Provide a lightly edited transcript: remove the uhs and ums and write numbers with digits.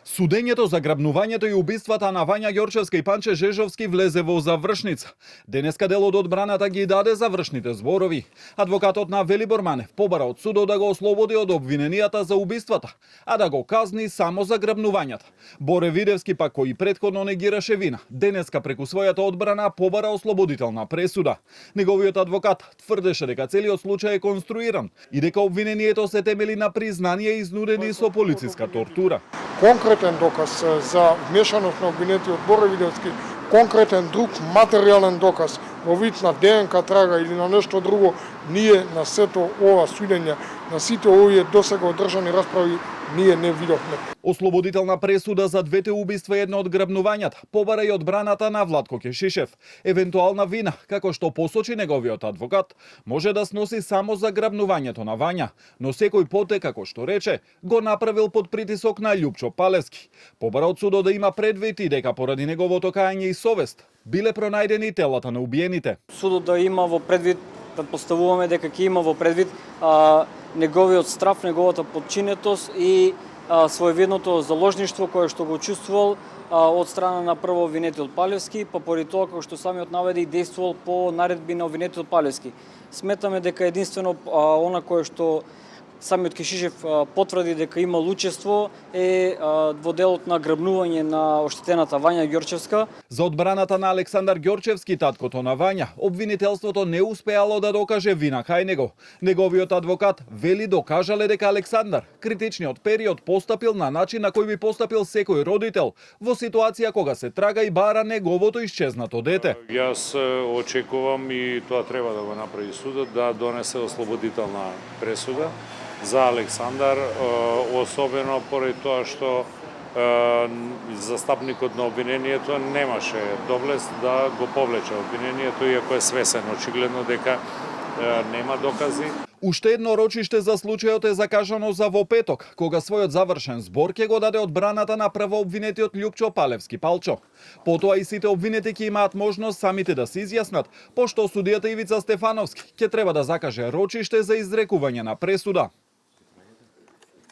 Судењето за грабнувањето и убиствата на Вања Ѓорчевска и Панче Жежовски влезе во завршница. Денеска дел од одбраната ги даде завршните зборови. Адвокатот на Велибор Манев побара од судот да го ослободи од обвиненијата за убиствата, а да го казни само за грабнувањата. Боре Видевски пак, кој претходно негираше вина, денеска преку својата одбрана побара ослободителна пресуда. Неговиот адвокат тврдеше дека целиот случај е конструиран и дека обвинението се темели на признанија изнудени со полициска тортура. Конкретен доказ за вмешаност на обвинетиот Боре Видевски, конкретен друг материјален доказ во вид на ДНК трага или на нешто друго, ние на сето ова судење, на сите овие досега одржани расправи, ние не видовме. Ослободителна пресуда за двете убиства и едно од грабнувањата побара и одбраната на Владко Кешишев. Евентуална вина, како што посочи неговиот адвокат, може да сноси само за грабнувањето на Вања, но секој потек, како што рече, го направил под притисок на Љупчо Палевски. Побара од судот да има предвид и дека поради неговото кајање и совест биле пронајдени телата на убиените. Судот да има во предвид, претпоставуваме дека ќе има во предвид неговиот страф, неговата подчинетост и своевидното заложништво кое што го чувствувал од страна на прво обвинетиот Палевски, па поради тоа како што самиот наведе и действувал по наредби на обвинетиот Палевски. Сметаме дека единствено она кое што самиот Кешишев потврди дека имал учество е во делот на грабнување на оштетената Вања Ѓорчевска. За одбраната на Александар Ѓорчевски, таткото на Вања, обвинителството не успеало да докаже вина кај него. Неговиот адвокат вели докажале дека Александар критичниот период постапил на начин на кој би постапил секој родител во ситуација кога се трага и бара неговото исчезнато дете. Јас очекувам и тоа треба да го направи судот, да донесе ослободителна пресуда за Александар, особено поради тоа што застапникот на обвинението немаше доблест да го повлече обвинението, иако е свесен очигледно дека нема докази. Уште едно рочиште за случајот е закажано за во петок, кога својот завршен збор ќе го даде одбраната на прво обвинетиот Љупчо Палевски Палчо. Потоа и сите обвинети ќе имаат можност самите да се изјаснат, пошто судијата Ивица Стефановски ќе треба да закаже рочиште за изрекување на пресуда.